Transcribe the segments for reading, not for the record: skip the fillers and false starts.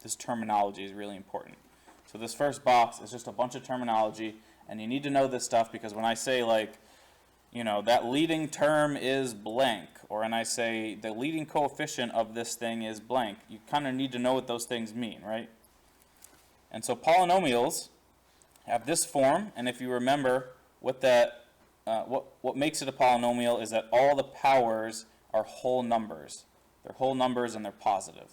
this terminology is really important. So this first box is just a bunch of terminology, and you need to know this stuff because when I say, like, you know, that leading term is blank, or when I say the leading coefficient of this thing is blank, you kind of need to know what those things mean, right? And so polynomials have this form, and if you remember what that, what makes it a polynomial is that all the powers are whole numbers. They're whole numbers and they're positive.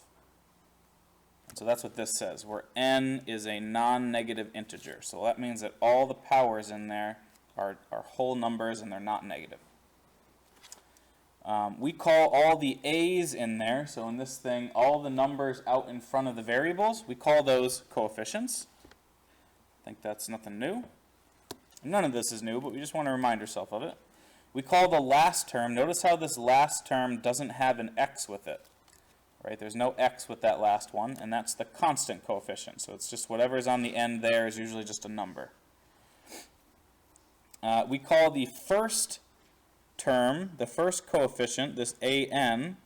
And so that's what this says, where n is a non-negative integer. So that means that all the powers in there are whole numbers and they're not negative. We call all the a's in there, so in this thing, all the numbers out in front of the variables, we call those coefficients. I think that's nothing new. None of this is new, but we just want to remind ourselves of it. We call the last term, notice how this last term doesn't have an x with it. Right? There's no x with that last one, and that's the constant coefficient. So it's just whatever's on the end there is usually just a number. We call the first term, the first coefficient, this an,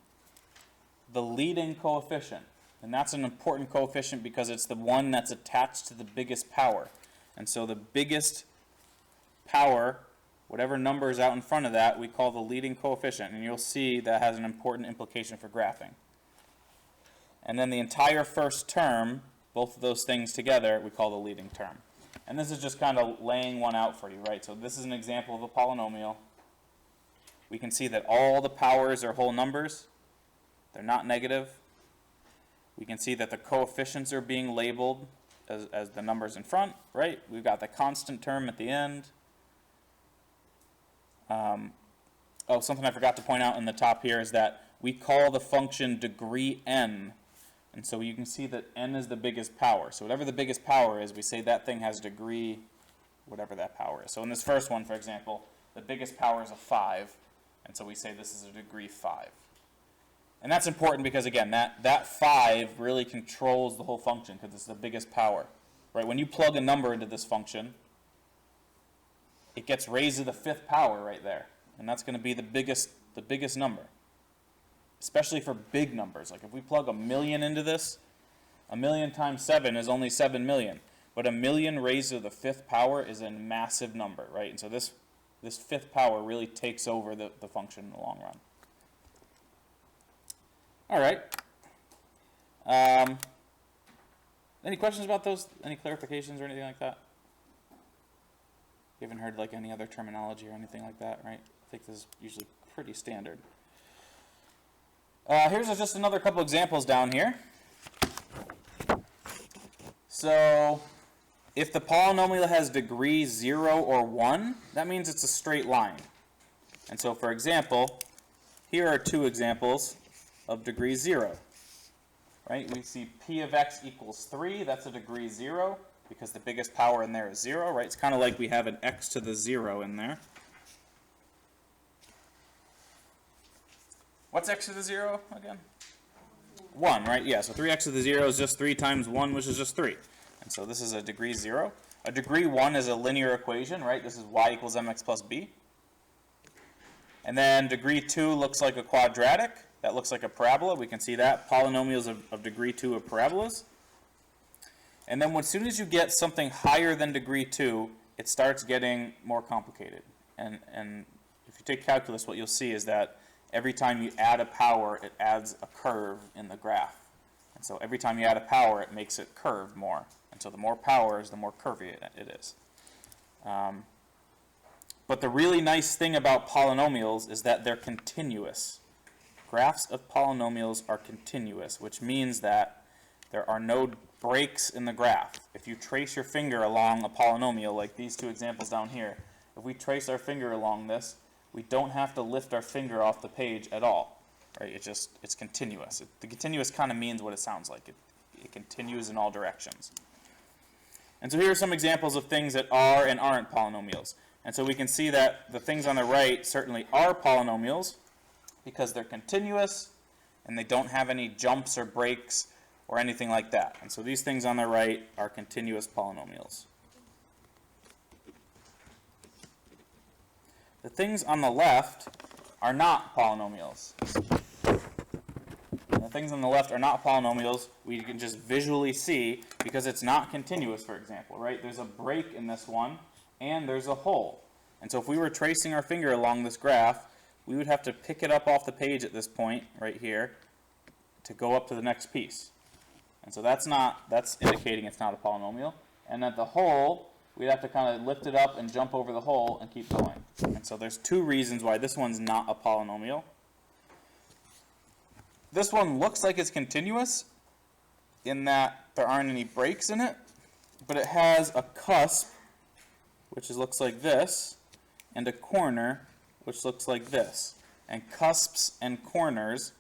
the leading coefficient. And that's an important coefficient because it's the one that's attached to the biggest power. And so the biggest power, whatever number is out in front of that, we call the leading coefficient. And you'll see that has an important implication for graphing. And then the entire first term, both of those things together, we call the leading term. And this is just kind of laying one out for you, right? So this is an example of a polynomial. We can see that all the powers are whole numbers. They're not negative. We can see that the coefficients are being labeled as the numbers in front, right? We've got the constant term at the end. Oh, something I forgot to point out in the top here is that we call the function degree n. And so you can see that n is the biggest power. So whatever the biggest power is, we say that thing has degree, whatever that power is. So in this first one, for example, the biggest power is a 5. And so we say this is a degree 5. And that's important because, again, that 5 really controls the whole function because it's the biggest power. Right? When you plug a number into this function, it gets raised to the 5th power right there. And that's going to be the biggest number. Especially for big numbers. Like if we plug 1,000,000 into this, 1,000,000 times 7 is only 7 million. But 1,000,000 raised to the 5th power is a massive number, right? And so this 5th power really takes over the function in the long run. All right. Any questions about those? Any clarifications or anything like that? You haven't heard like any other terminology or anything like that, right? I think this is usually pretty standard. Here's just another couple examples down here. So if the polynomial has degree 0 or 1, that means it's a straight line. And so for example, here are two examples of degree 0. Right? We see p of x equals 3, that's a degree 0 because the biggest power in there is 0, right? It's kind of like we have an x to the 0 in there. What's x to the 0 again? 1, right? Yeah, so 3x to the 0 is just 3 times 1, which is just 3. And so this is a degree 0. A degree 1 is a linear equation, right? This is y equals mx plus b. And then degree 2 looks like a quadratic. That looks like a parabola. We can see that. Polynomials of degree 2 are parabolas. And then as soon as you get something higher than degree 2, it starts getting more complicated. And if you take calculus, what you'll see is that every time you add a power, it adds a curve in the graph. And so every time you add a power, it makes it curved more. And so the more powers, the more curvy it is. But the really nice thing about polynomials is that they're continuous. Graphs of polynomials are continuous, which means that there are no breaks in the graph. If you trace your finger along a polynomial, like these two examples down here, if we trace our finger along this, we don't have to lift our finger off the page at all. Right? It's continuous. The continuous kind of means what it sounds like. It continues in all directions. And so here are some examples of things that are and aren't polynomials. And so we can see that the things on the right certainly are polynomials because they're continuous and they don't have any jumps or breaks or anything like that. And so these things on the right are continuous polynomials. The things on the left are not polynomials. The things on the left are not polynomials. We can just visually see because it's not continuous, for example, right? There's a break in this one, and there's a hole. And so if we were tracing our finger along this graph, we would have to pick it up off the page at this point, right here, to go up to the next piece. And so that's indicating it's not a polynomial. And at the hole, we'd have to kind of lift it up and jump over the hole and keep going. And so there's two reasons why this one's not a polynomial. This one looks like it's continuous in that there aren't any breaks in it, but it has a cusp, which looks like this, and a corner, which looks like this. And cusps and corners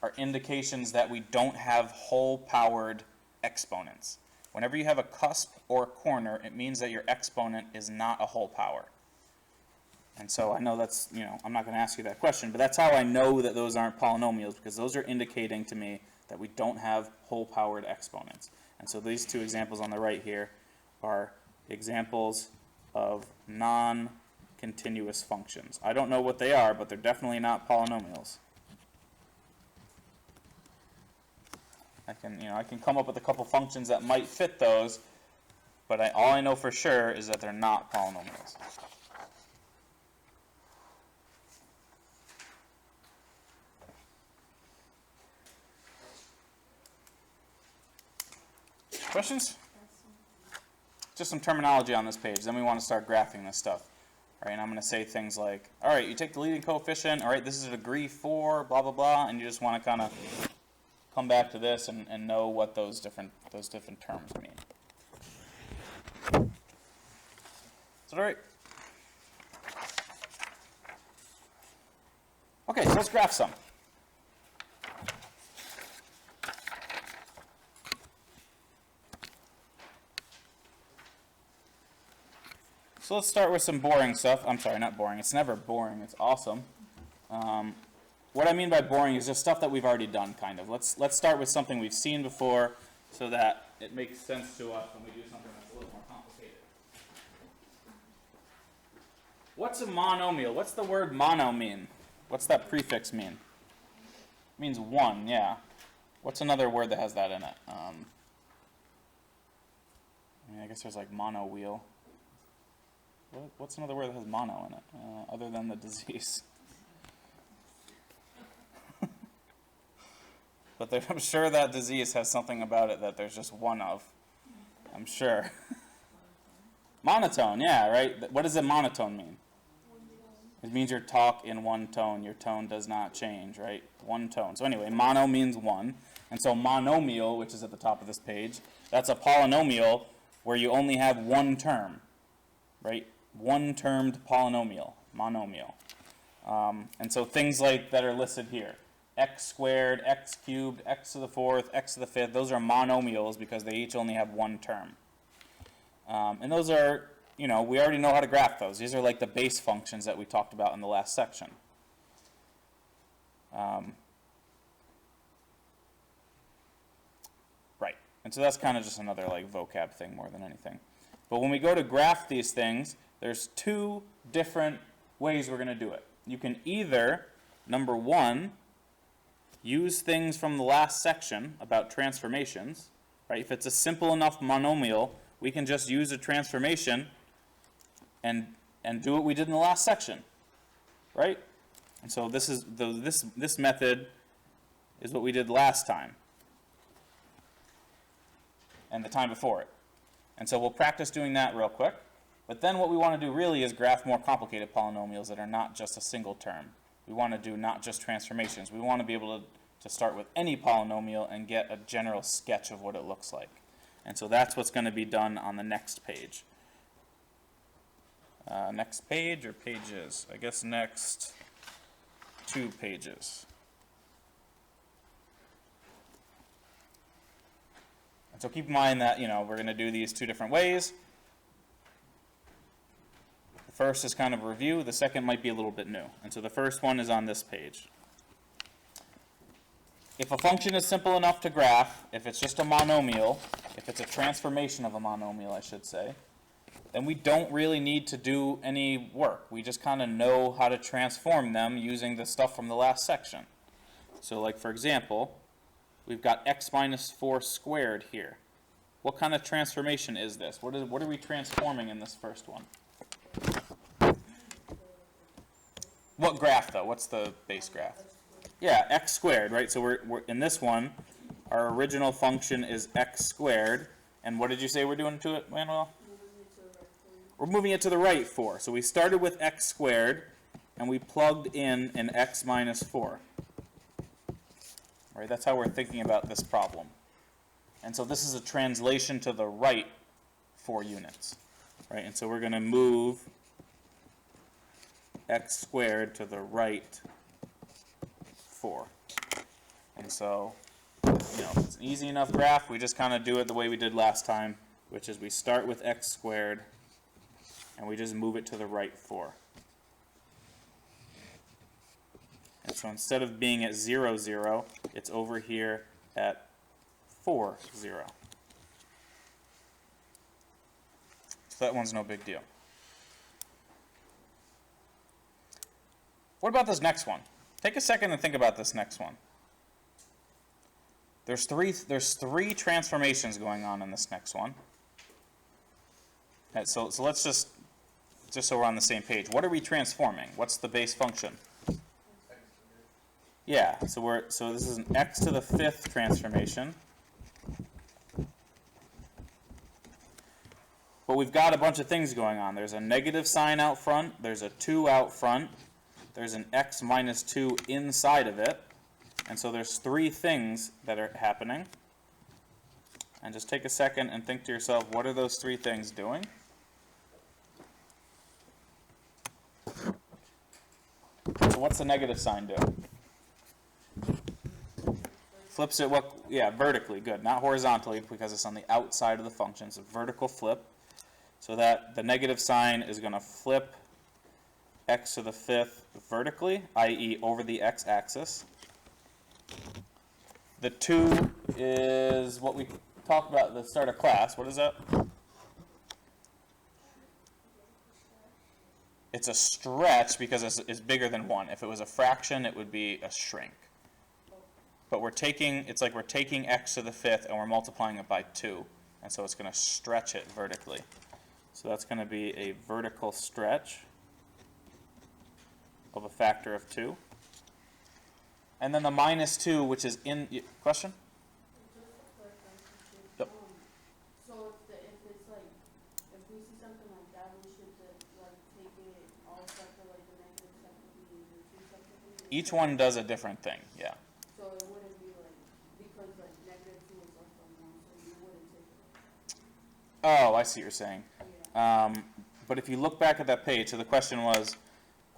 are indications that we don't have whole-powered exponents. Whenever you have a cusp or a corner, it means that your exponent is not a whole power. And so I know that's, I'm not going to ask you that question, but that's how I know that those aren't polynomials, because those are indicating to me that we don't have whole-powered exponents. And so these two examples on the right here are examples of non-continuous functions. I don't know what they are, but they're definitely not polynomials. I can come up with a couple functions that might fit those, but all I know for sure is that they're not polynomials. Questions? Just some terminology on this page. Then we want to start graphing this stuff. All right, and I'm going to say things like, all right, you take the leading coefficient. All right, this is a degree 4, blah, blah, blah. And you just want to kind of come back to this and know what those different terms mean. Is that all right? Okay, so let's graph some. So let's start with some boring stuff. I'm sorry, not boring. It's never boring. It's awesome. What I mean by boring is just stuff that we've already done, kind of. Let's start with something we've seen before so that it makes sense to us when we do something that's a little more complicated. What's a monomial? What's the word mono mean? What's that prefix mean? It means one, yeah. What's another word that has that in it? I guess there's like monowheel. What's another word that has mono in it, other than the disease? But I'm sure that disease has something about it that there's just one of. I'm sure. Monotone, yeah, right? What does a monotone mean? It means you talk in one tone. Your tone does not change, right? One tone. So anyway, mono means one. And so monomial, which is at the top of this page, that's a polynomial where you only have one term, right? One-termed polynomial, monomial. And so things like that are listed here. X squared, x cubed, x to the fourth, x to the fifth, those are monomials because they each only have one term. And those are, we already know how to graph those. These are like the base functions that we talked about in the last section. Right. And so that's kind of just another like vocab thing more than anything. But when we go to graph these things, there's two different ways we're going to do it. You can either, number one, use things from the last section about transformations, right? If it's a simple enough monomial, we can just use a transformation and do what we did in the last section, right? And so this is this method is what we did last time and the time before it. And so we'll practice doing that real quick. But then what we want to do really is graph more complicated polynomials that are not just a single term. We want to do not just transformations. We want to be able to start with any polynomial and get a general sketch of what it looks like. And so that's what's going to be done on the next page. Next page or pages? I guess next 2 pages. And so keep in mind that, we're going to do these 2 different ways. The first is kind of a review. The second might be a little bit new. And so the first one is on this page. If a function is simple enough to graph, if it's just a monomial, if it's a transformation of a monomial, I should say, then we don't really need to do any work. We just kind of know how to transform them using the stuff from the last section. So like for example, we've got x minus 4 squared here. What kind of transformation is this? What are we transforming in this first one? What graph though? What's the base graph? Yeah, x squared, right? So we're in this one, our original function is x squared, and what did you say we're doing to it, Manuel? We're moving it to the right 4. So we started with x squared, and we plugged in an x minus 4. Right? That's how we're thinking about this problem. And so this is a translation to the right 4 units. Right? And so we're going to move x squared to the right 4. And so, it's an easy enough graph. We just kind of do it the way we did last time, which is we start with x squared, and we just move it to the right 4. And so instead of being at 0, 0, it's over here at 4, 0. So that one's no big deal. What about this next one? Take a second and think about this next one. There's three transformations going on in this next one. Okay, so let's just so we're on the same page. What are we transforming? What's the base function? Yeah, so this is an x to the 5th transformation. But we've got a bunch of things going on. There's a negative sign out front, there's a 2 out front, there's an x minus 2 inside of it. And so there's 3 things that are happening. And just take a second and think to yourself, what are those 3 things doing? So what's the negative sign do? Flips it, vertically, good. Not horizontally because it's on the outside of the function. It's a vertical flip. So that the negative sign is going to flip x to the 5th vertically, i.e. over the x-axis. The 2 is what we talked about at the start of class. What is that? It's a stretch because it's bigger than 1. If it was a fraction, it would be a shrink. But it's like we're taking x to the 5th and we're multiplying it by 2. And so it's going to stretch it vertically. So that's going to be a vertical stretch of a factor of 2. And then the minus 2, which is in... Question? Yep. So if we see something like that, we should take it all separate, the negative separately, the 2 separately? Each one does a different thing, yeah. So it wouldn't be because negative 2 is less than 1, so you wouldn't take it. Oh, I see what you're saying. Yeah. But if you look back at that page, so the question was,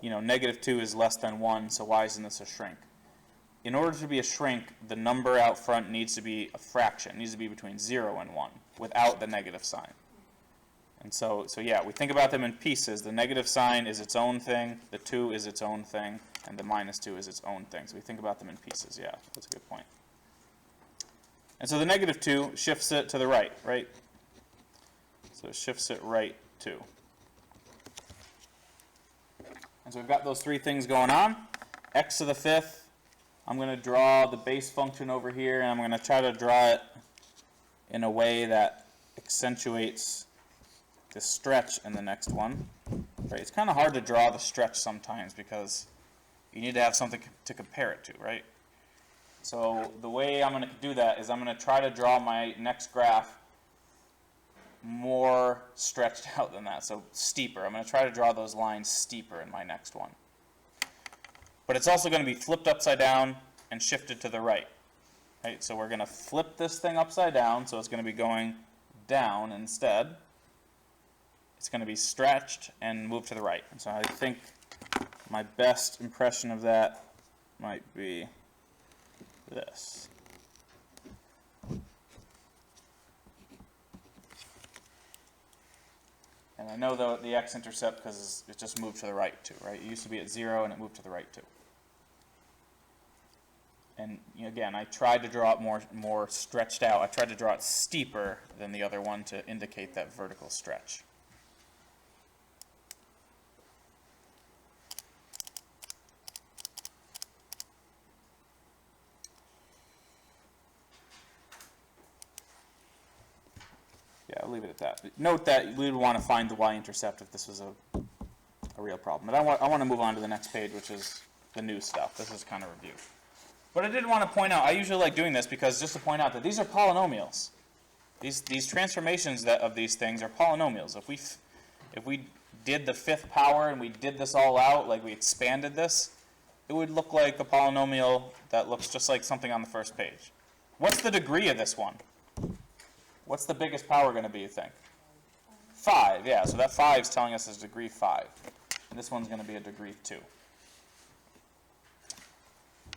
negative 2 is less than 1, so why isn't this a shrink? In order to be a shrink, the number out front needs to be a fraction. It needs to be between 0 and 1 without the negative sign. And so yeah, we think about them in pieces. The negative sign is its own thing, the 2 is its own thing, and the minus 2 is its own thing. So we think about them in pieces, yeah, that's a good point. And so the negative 2 shifts it to the right, right? So it shifts it right 2. And so we've got those 3 things going on. X to the 5th. I'm going to draw the base function over here, and I'm going to try to draw it in a way that accentuates the stretch in the next one. Right? It's kind of hard to draw the stretch sometimes because you need to have something to compare it to, right? So the way I'm going to do that is I'm going to try to draw my next graph more stretched out than that, so steeper. I'm going to try to draw those lines steeper in my next one. But it's also going to be flipped upside down and shifted to the right. Right? So we're going to flip this thing upside down, so it's going to be going down instead. It's going to be stretched and moved to the right. And so I think my best impression of that might be this. And I know the x-intercept because it just moved to the right too, right? It used to be at 0 and it moved to the right too. And again, I tried to draw it more stretched out. I tried to draw it steeper than the other one to indicate that vertical stretch. Yeah, I'll leave it at that. Note that we would want to find the y-intercept if this was a real problem. But I want to move on to the next page, which is the new stuff. This is kind of review. But I did want to point out, I usually like doing this because just to point out that these are polynomials. These transformations of these things are polynomials. If we did the fifth power and we did this all out, like we expanded this, it would look like a polynomial that looks just like something on the first page. What's the degree of this one? What's the biggest power going to be, you think? 5, yeah. So that 5 is telling us it's degree 5. And this one's going to be a degree 2.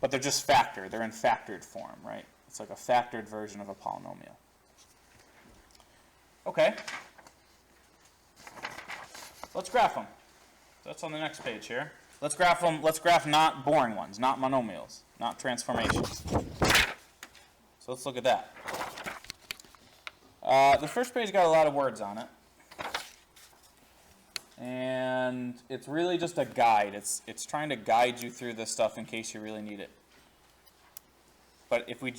But they're just factored. They're in factored form, right? It's like a factored version of a polynomial. Okay. Let's graph them. That's on the next page here. Let's graph them. Let's graph not boring ones, not monomials, not transformations. So let's look at that. The first page got a lot of words on it. And it's really just a guide. It's trying to guide you through this stuff in case you really need it. But if we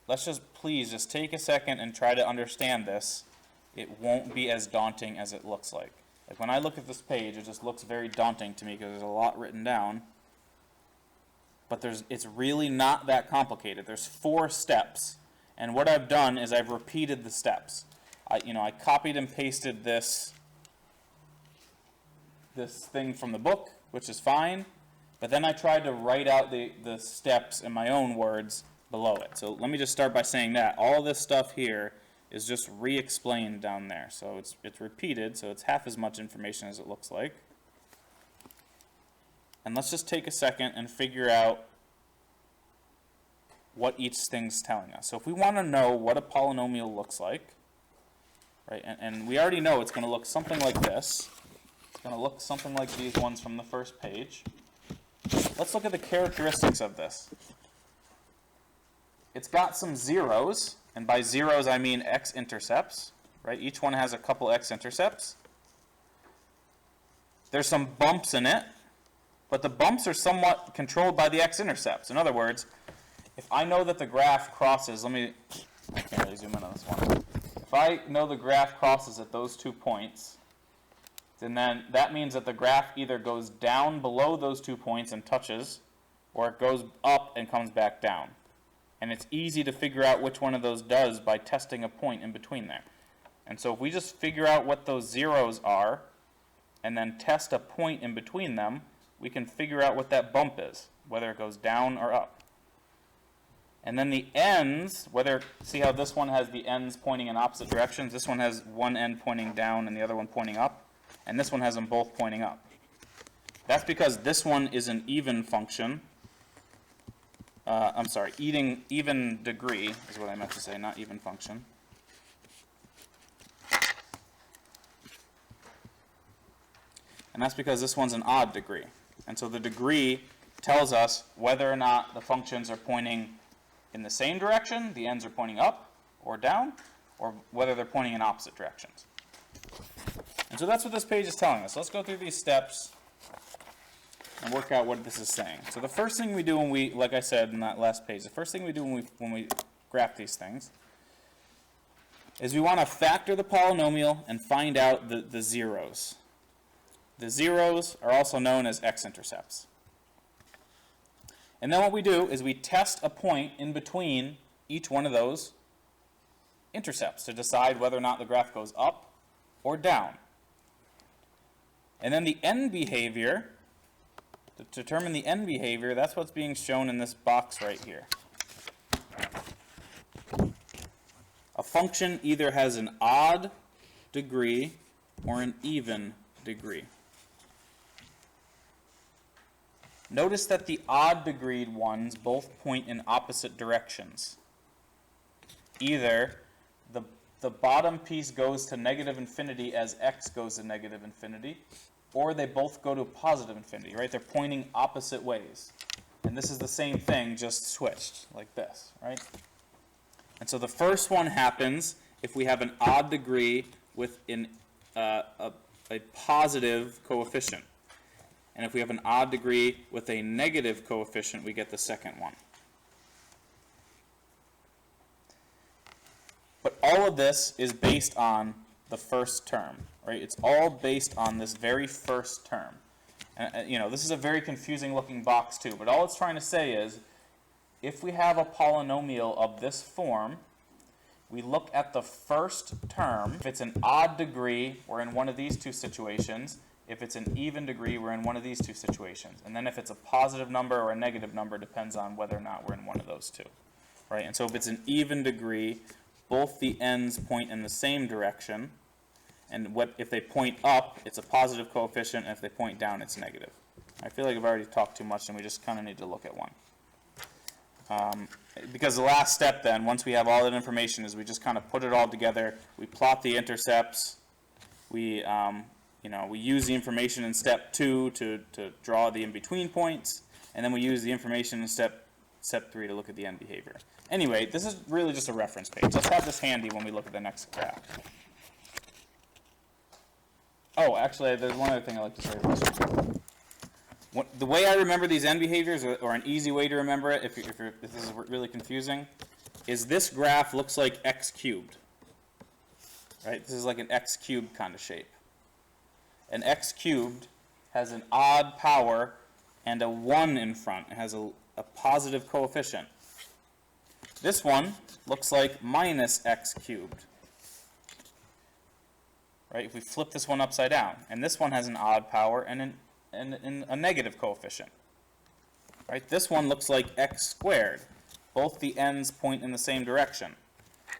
let's just please just take a second and try to understand this. It won't be as daunting as it looks like. Like when I look at this page, it just looks very daunting to me because there's a lot written down. But it's really not that complicated. There's 4 steps. And what I've done is I've repeated the steps. I copied and pasted this thing from the book, which is fine. But then I tried to write out the steps in my own words below it. So let me just start by saying that. All this stuff here is just re-explained down there. So it's repeated, so it's half as much information as it looks like. And let's just take a second and figure out what each thing's telling us. So if we want to know what a polynomial looks like, right, and we already know it's going to look something like this. It's going to look something like these ones from the first page. Let's look at the characteristics of this. It's got some zeros, and by zeros I mean x-intercepts, right? Each one has a couple x-intercepts. There's some bumps in it, but the bumps are somewhat controlled by the x-intercepts. In other words, if I know that the graph crosses, I can't really zoom in on this one. If I know the graph crosses at those 2 points, then that means that the graph either goes down below those 2 points and touches, or it goes up and comes back down. And it's easy to figure out which one of those does by testing a point in between there. And so if we just figure out what those zeros are, and then test a point in between them, we can figure out what that bump is, whether it goes down or up. And then the ends, see how this one has the ends pointing in opposite directions? This one has one end pointing down and the other one pointing up. And this one has them both pointing up. That's because this one is an even function. Even degree is what I meant to say, not even function. And that's because this one's an odd degree. And so the degree tells us whether or not the functions are pointing in the same direction, the ends are pointing up or down, or whether they're pointing in opposite directions. And so that's what this page is telling us. Let's go through these steps and work out what this is saying. So the first thing we do like I said in that last page, the first thing we do when we graph these things is we want to factor the polynomial and find out the zeros. The zeros are also known as x-intercepts. And then what we do is we test a point in between each one of those intercepts to decide whether or not the graph goes up or down. And then the end behavior, to determine the end behavior, that's what's being shown in this box right here. A function either has an odd degree or an even degree. Notice that the odd degreed ones both point in opposite directions. Either the bottom piece goes to negative infinity as x goes to negative infinity, or they both go to positive infinity, right? They're pointing opposite ways. And this is the same thing, just switched, like this, right? And so the first one happens if we have an odd degree with a positive coefficient. And if we have an odd degree with a negative coefficient, we get the second one. But all of this is based on the first term, right? It's all based on this very first term. And you know, this is a very confusing looking box too, but all it's trying to say is, if we have a polynomial of this form, we look at the first term. If it's an odd degree, we're in one of these two situations. If it's an even degree, we're in one of these two situations. And then if it's a positive number or a negative number, depends on whether or not we're in one of those two, right? And so if it's an even degree, both the ends point in the same direction. And if they point up, it's a positive coefficient, and if they point down, it's negative. I feel like I've already talked too much, and we just kind of need to look at one. Because the last step then, once we have all that information, is we just kind of put it all together. We plot the intercepts. We we use the information in step 2 to draw the in-between points, and then we use the information in step 3 to look at the end behavior. Anyway, this is really just a reference page. Let's have this handy when we look at the next graph. Oh, actually, there's one other thing I'd like to say about this. The way I remember these end behaviors, or an easy way to remember it, if this is really confusing, is this graph looks like x cubed. Right? This is like an x cubed kind of shape. An x cubed has an odd power and a 1 in front. It has a positive coefficient. This one looks like minus x cubed. Right? If we flip this one upside down, and this one has an odd power and a negative coefficient. Right? This one looks like x squared. Both the ends point in the same direction.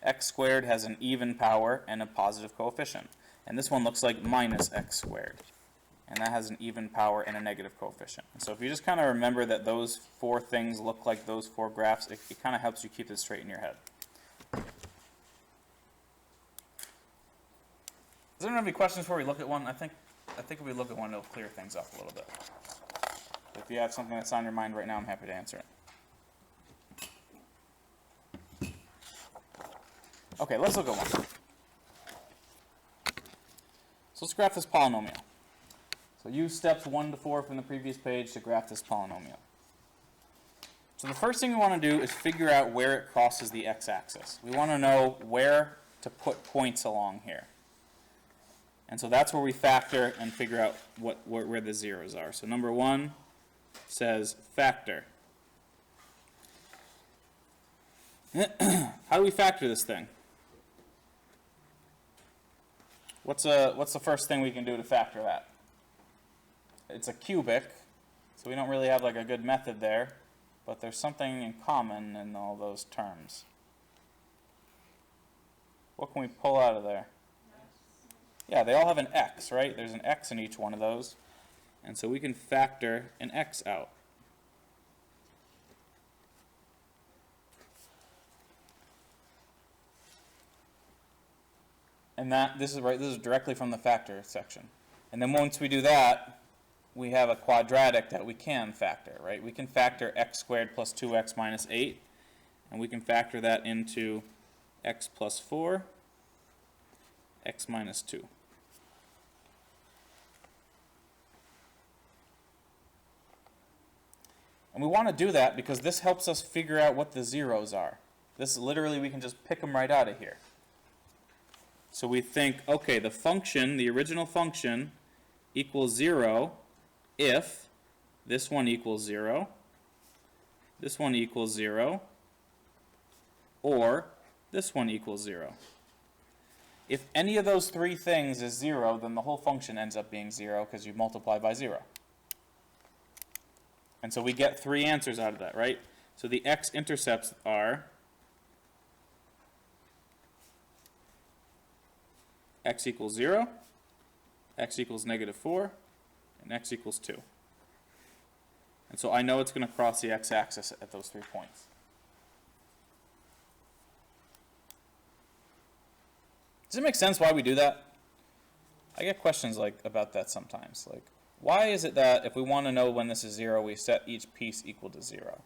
X squared has an even power and a positive coefficient. And this one looks like minus x squared. And that has an even power and a negative coefficient. And so if you just kind of remember that those 4 things look like those 4 graphs, it kind of helps you keep this straight in your head. Does anyone have any questions before we look at one? I think if we look at one, it'll clear things up a little bit. If you have something that's on your mind right now, I'm happy to answer it. Okay, let's look at one. So let's graph this polynomial. So use steps 1 to 4 from the previous page to graph this polynomial. So the first thing we want to do is figure out where it crosses the x-axis. We want to know where to put points along here. And so that's where we factor and figure out where the zeros are. So number 1 says factor. How do we factor this thing? What's the first thing we can do to factor that? It's a cubic, so we don't really have like a good method there, but there's something in common in all those terms. What can we pull out of there? Yeah, they all have an x, right? There's an x in each one of those, and so we can factor an x out. And this is directly from the factor section. And then once we do that, we have a quadratic that we can factor, right? We can factor x squared plus 2x minus 8, and we can factor that into x plus 4, x minus 2. And we want to do that because this helps us figure out what the zeros are. This literally, we can just pick them right out of here. So we think, okay, the function, the original function, equals 0 if this one equals 0, this one equals 0, or this one equals 0. If any of those 3 things is 0, then the whole function ends up being 0 because you multiply by 0. And so we get 3 answers out of that, right? So the x-intercepts are x equals 0, x equals negative 4, and x equals 2. And so I know it's going to cross the x-axis at those 3 points. Does it make sense why we do that? I get questions about that sometimes. Like, why is it that if we want to know when this is 0, we set each piece equal to 0?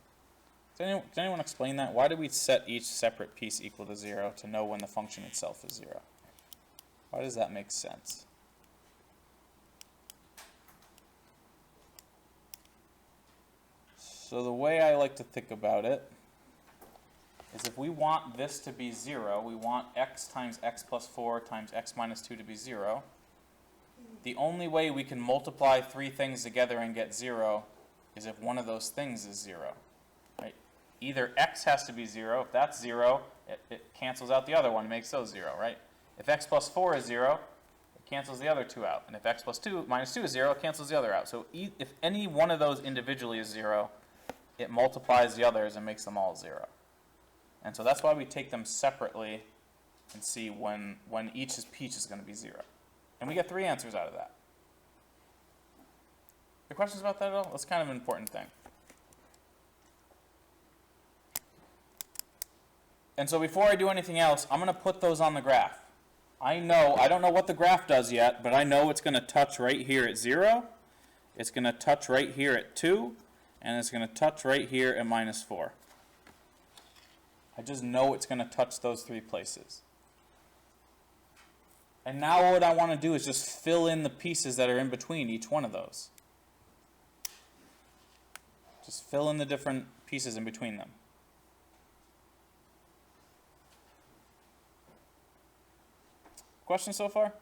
Can anyone explain that? Why do we set each separate piece equal to 0 to know when the function itself is 0? Why does that make sense? So the way I like to think about it is if we want this to be 0, we want x times x plus 4 times x minus 2 to be 0, the only way we can multiply three things together and get 0 is if one of those things is 0. Right? Either x has to be 0. If that's 0, it cancels out the other one and makes those 0, right? If x plus 4 is 0, it cancels the other two out. And if x plus 2 minus 2 is 0, it cancels the other out. So if any one of those individually is 0, it multiplies the others and makes them all 0. And so that's why we take them separately and see when each piece is going to be 0. And we get 3 answers out of that. Any questions about that at all? That's kind of an important thing. And so before I do anything else, I'm going to put those on the graph. I don't know what the graph does yet, but I know it's going to touch right here at 0. It's going to touch right here at 2. And it's going to touch right here at minus 4. I just know it's going to touch those 3 places. And now what I want to do is just fill in the pieces that are in between each one of those. Just fill in the different pieces in between them. Questions so far?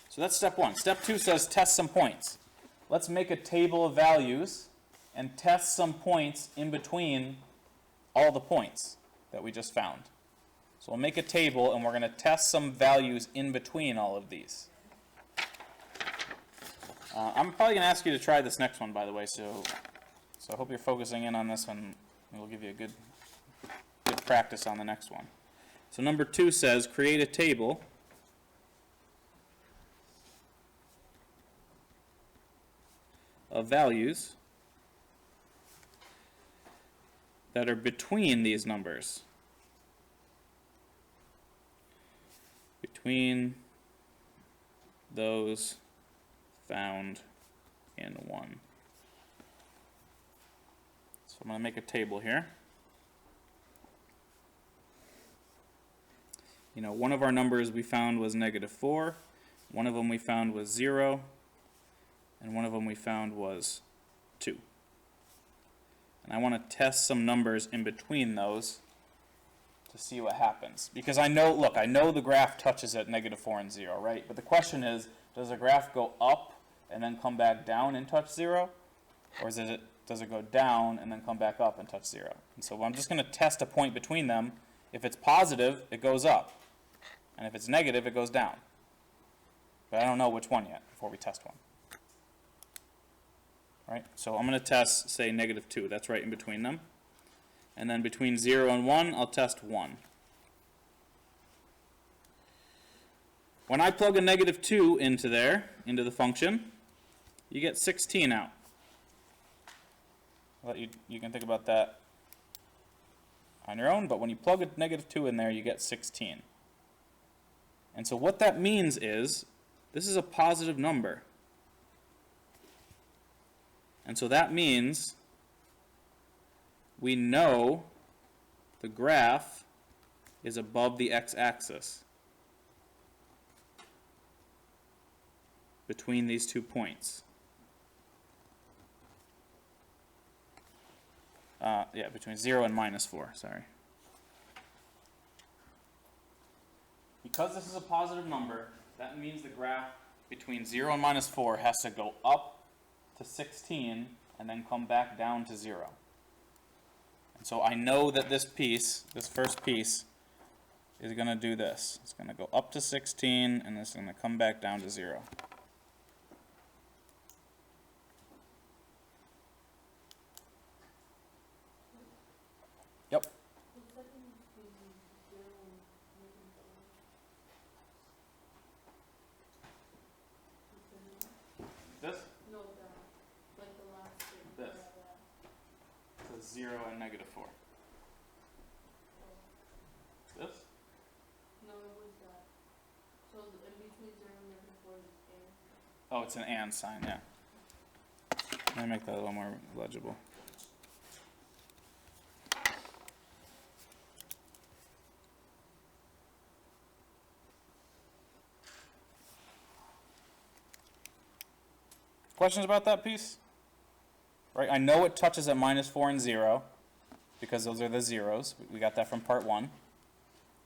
So that's step 1. Step 2 says test some points. Let's make a table of values and test some points in between all the points that we just found. So we'll make a table and we're going to test some values in between all of these. I'm probably going to ask you to try this next one, by the way, so I hope you're focusing in on this one, and we'll give you a good practice on the next one. So number 2 says create a table of values that are between these numbers. Between those found in 1. So I'm going to make a table here. One of our numbers we found was -4. One of them we found was 0. And one of them we found was 2. And I want to test some numbers in between those to see what happens. Because I know the graph touches at -4 and 0, right? But the question is, does the graph go up and then come back down and touch 0? Or does it go down and then come back up and touch 0? And so I'm just going to test a point between them. If it's positive, it goes up. And if it's negative, it goes down. But I don't know which one yet before we test one. Right? So I'm going to test, say, -2. That's right in between them. And then between 0 and 1, I'll test 1. When I plug a -2 into the function, you get 16 out. Well, you can think about that on your own, but when you plug a -2 in there, you get 16. And so what that means is, this is a positive number. And so that means we know the graph is above the x-axis between these 2 points. Between 0 and -4, sorry. Because this is a positive number, that means the graph between 0 and -4 has to go up to 16 and then come back down to 0. And so I know that this first piece, is going to do this. It's going to go up to 16 and it's going to come back down to 0. Yep. This? No, the last thing. This. So 0 and -4. This? No, it was that. So in between 0 and -4 is and. Oh, it's an and sign, yeah. Let me make that a little more legible. Questions about that piece? right? I know it touches at minus 4 and 0, because those are the zeros. We got that from part 1.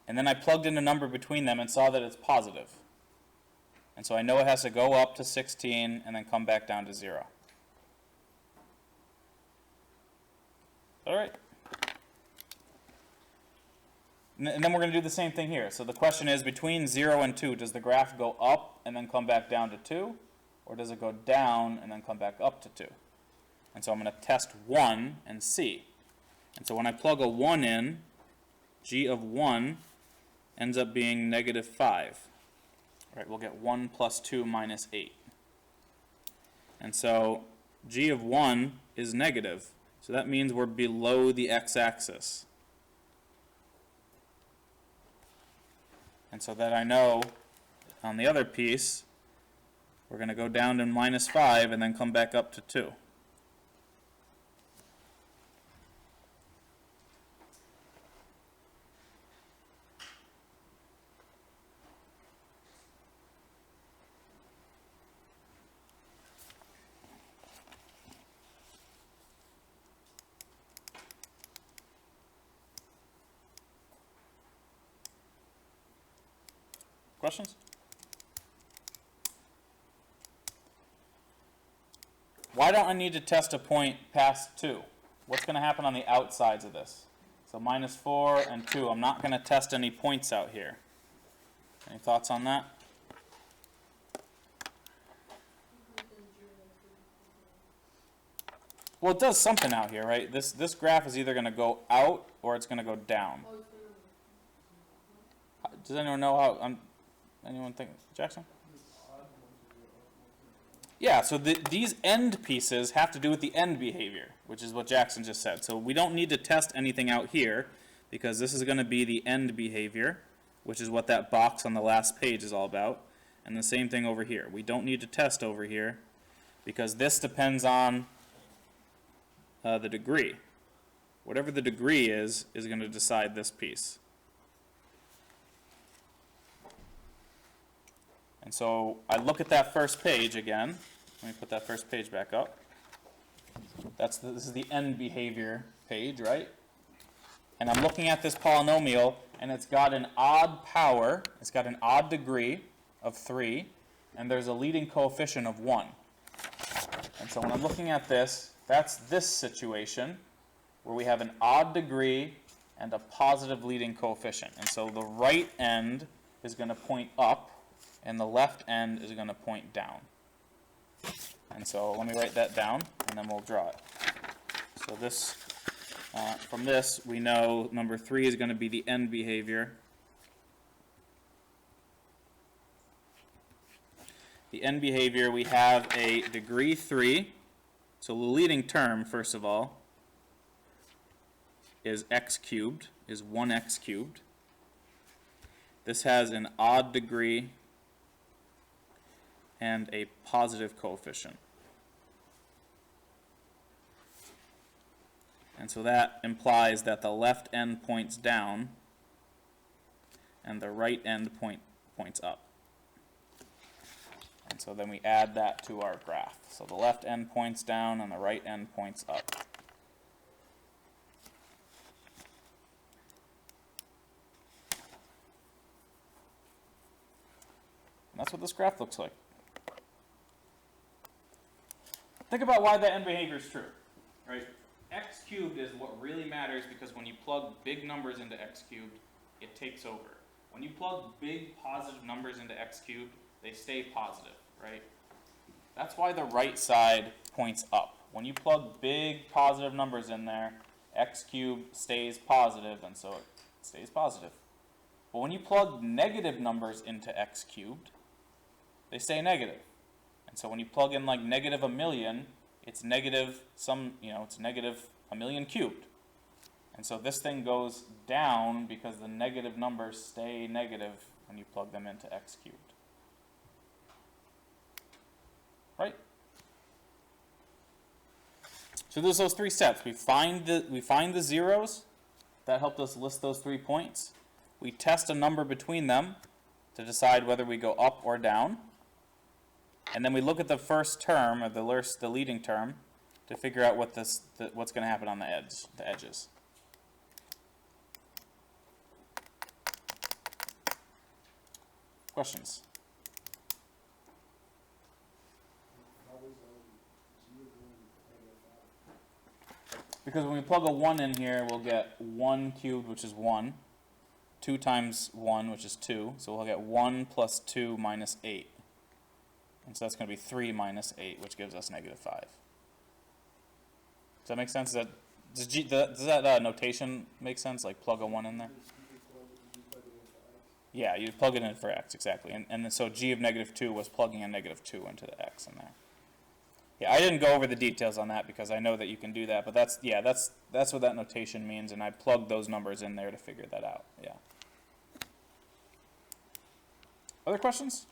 And then I plugged in a number between them and saw that it's positive. And so I know it has to go up to 16 and then come back down to 0. All right. And then we're going to do the same thing here. So the question is, between 0 and 2, does the graph go up and then come back down to 2? Or does it go down and then come back up to 2? And so I'm going to test 1 and see. And so when I plug a 1 in, g of 1 ends up being negative 5. All right, we'll get 1 plus 2 minus 8. And so g of 1 is negative. So that means we're below the x-axis. And so that I know on the other piece, we're going to go down to minus 5 and then come back up to 2. Questions? Why don't I need to test a point past 2? What's going to happen on the outsides of this? So minus 4 and 2. I'm not going to test any points out here. Any thoughts on that? Well, it does something out here, right? This graph is either going to go out or it's going to go down. Does anyone know how? Anyone think, Jackson? Yeah, so these end pieces have to do with the end behavior, which is what Jackson just said. So we don't need to test anything out here because this is going to be the end behavior, which is what that box on the last page is all about. And the same thing over here. We don't need to test over here because this depends on the degree. Whatever the degree is going to decide this piece. And so I look at that first page again. Let me put that first page back up. This is the end behavior page, right? And I'm looking at this polynomial, and it's got an odd power. It's got an odd degree of 3, and there's a leading coefficient of 1. And so when I'm looking at this, that's this situation where we have an odd degree and a positive leading coefficient. And so the right end is going to point up, and the left end is going to point down. And so let me write that down, and then we'll draw it. So this, from this, we know number 3 is going to be the end behavior. The end behavior, we have a degree 3. So the leading term, first of all, is x cubed, is 1x cubed. This has an odd degree and a positive coefficient. And so that implies that the left end points down and the right end points up. And so then we add that to our graph. So the left end points down and the right end points up. And that's what this graph looks like. Think about why that end behavior is true, right? X cubed is what really matters because when you plug big numbers into x cubed, it takes over. When you plug big positive numbers into x cubed, they stay positive, right? That's why the right side points up. When you plug big positive numbers in there, x cubed stays positive, and so it stays positive. But when you plug negative numbers into x cubed, they stay negative. And so when you plug in like negative 1,000,000, it's negative it's negative 1,000,000 cubed. And so this thing goes down because the negative numbers stay negative when you plug them into x cubed. Right? So there's those 3 steps. We find the zeros. That helped us list those 3 points. We test a number between them to decide whether we go up or down. And then we look at the first term, or the leading term, to figure out what what's going to happen on the edges. Questions? Because when we plug a 1 in here, we'll get 1 cubed, which is 1. 2 times 1, which is 2. So we'll get 1 plus 2 minus 8. And so that's going to be 3 minus 8, which gives us negative 5. Does that make sense? Does that notation make sense? Like plug a 1 in there? Yeah, you plug it in for x, exactly. And so g of negative 2 was plugging a negative 2 into the x in there. Yeah, I didn't go over the details on that because I know that you can do that, but that's what that notation means, and I plugged those numbers in there to figure that out. Yeah. Other questions?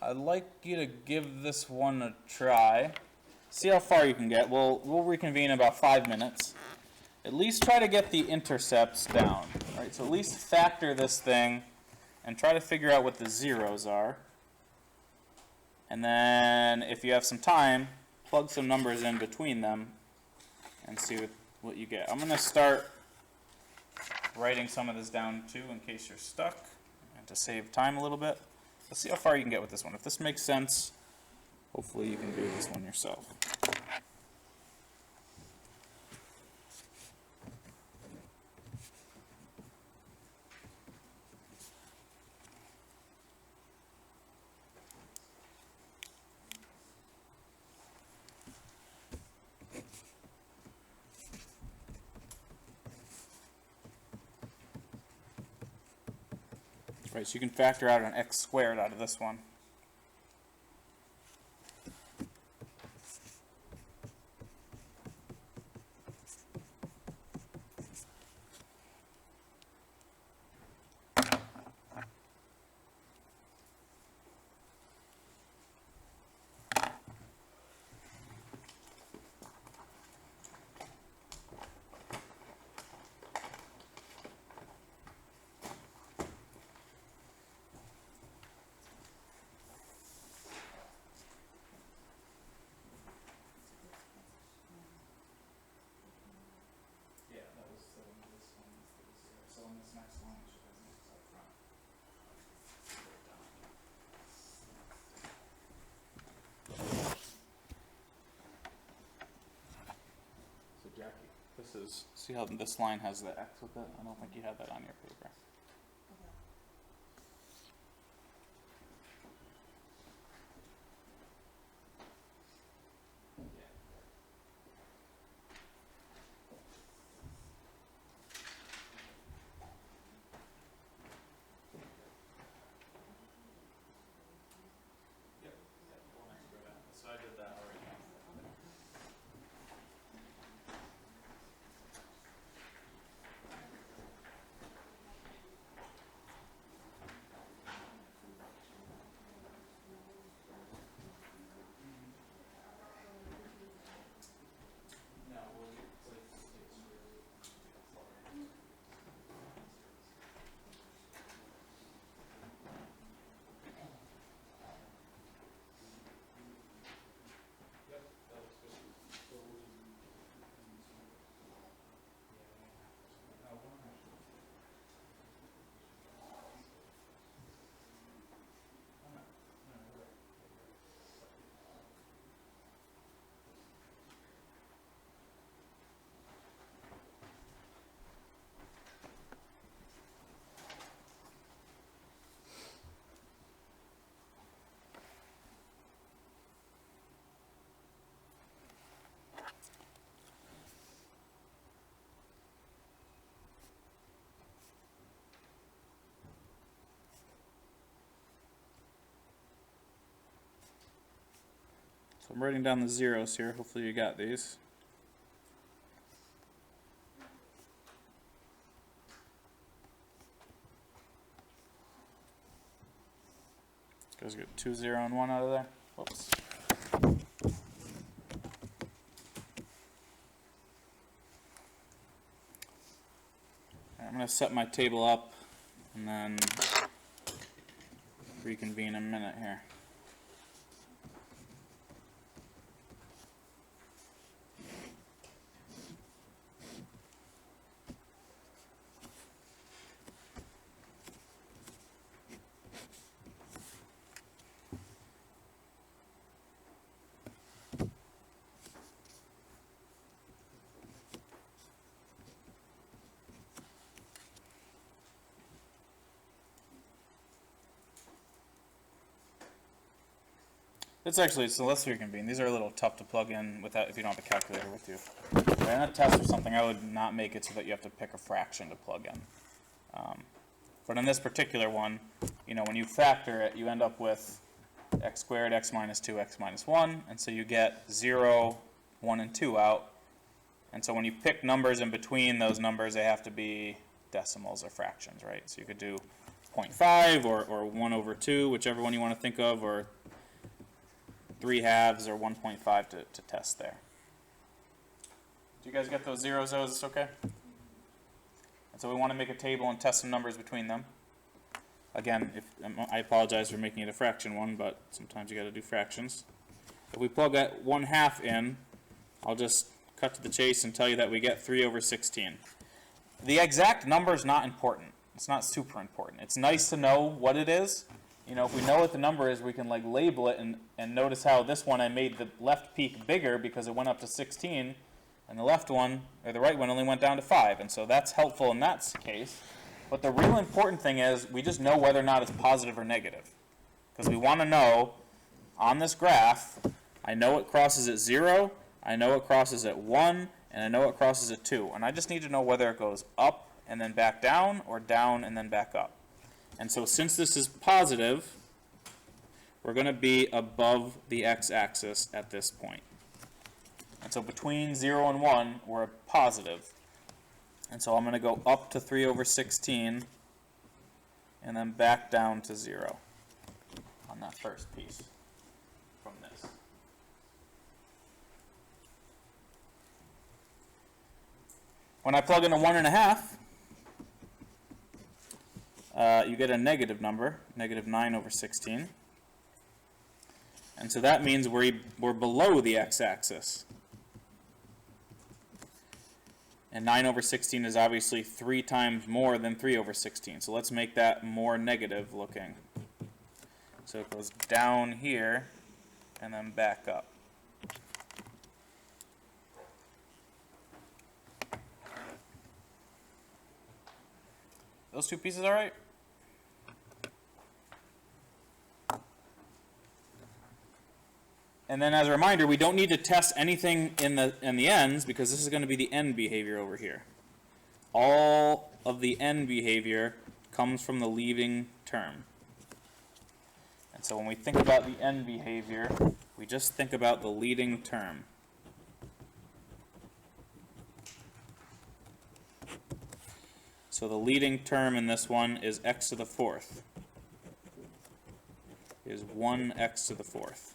I'd like you to give this one a try. See how far you can get. We'll reconvene in about 5 minutes. At least try to get the intercepts down. Right? So at least factor this thing and try to figure out what the zeros are. And then, if you have some time, plug some numbers in between them and see what you get. I'm going to start writing some of this down too in case you're stuck and to save time a little bit. Let's see how far you can get with this one. If this makes sense, hopefully you can do this one yourself. Right, so you can factor out an x squared out of this one. See how this line has the x with it? I don't think you had that on your paper. So I did that already. So I'm writing down the zeros here. Hopefully you got these. Guys get 2, 0, and 1 out of there. Whoops. I'm going to set my table up and then reconvene in a minute here. It's actually, so let's reconvene. These are a little tough to plug in without if you don't have a calculator with you. In a test or something, I would not make it so that you have to pick a fraction to plug in. But in this particular one, you know, when you factor it, you end up with x squared, x minus 2, x minus 1, and so you get 0, 1, and 2 out. And so when you pick numbers in between those numbers, they have to be decimals or fractions, right? So you could do 0.5 or 1 over 2, whichever one you want to think of, or 3 halves or 1.5 to test there. Do you guys get those zeros, though? Is this okay? And so we want to make a table and test some numbers between them. Again, I apologize for making it a fraction one, but sometimes you got to do fractions. If we plug that 1/2 in, I'll just cut to the chase and tell you that we get 3 over 16. The exact number is not important. It's not super important. It's nice to know what it is. You know, if we know what the number is, we can like label it and notice how this one I made the left peak bigger because it went up to 16, and the left one, or the right one, only went down to 5. And so that's helpful in that case. But the real important thing is we just know whether or not it's positive or negative. Because we want to know, on this graph, I know it crosses at 0, I know it crosses at 1, and I know it crosses at 2. And I just need to know whether it goes up and then back down, or down and then back up. And so since this is positive, we're going to be above the x-axis at this point. And so between 0 and 1, we're positive. And so I'm going to go up to 3 over 16, and then back down to 0 on that first piece from this. When I plug in a 1.5, you get a negative number, negative 9 over 16. And so that means we're below the x-axis. And 9 over 16 is obviously 3 times more than 3 over 16. So let's make that more negative looking. So it goes down here and then back up. Those two pieces all right? And then as a reminder, we don't need to test anything in the ends because this is going to be the end behavior over here. All of the end behavior comes from the leading term. And so when we think about the end behavior, we just think about the leading term. So the leading term in this one is x to the 4th. Is 1x to the 4th.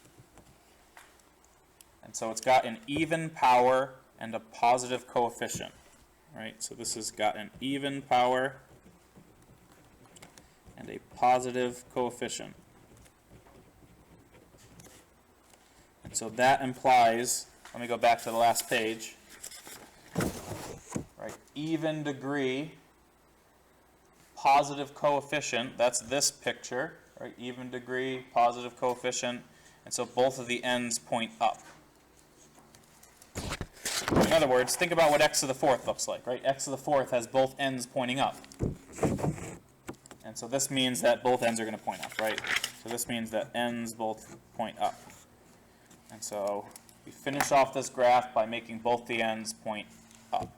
And so it's got an even power and a positive coefficient, right? So this has got an even power and a positive coefficient. And so that implies, let me go back to the last page, right? Even degree, positive coefficient, that's this picture, right? Even degree, positive coefficient, and so both of the ends point up. In other words, think about what x to the 4th looks like, right? X to the 4th has both ends pointing up. And so this means that both ends are going to point up, right? So this means that ends both point up. And so we finish off this graph by making both the ends point up.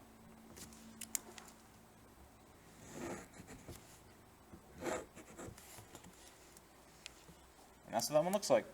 And that's what that one looks like.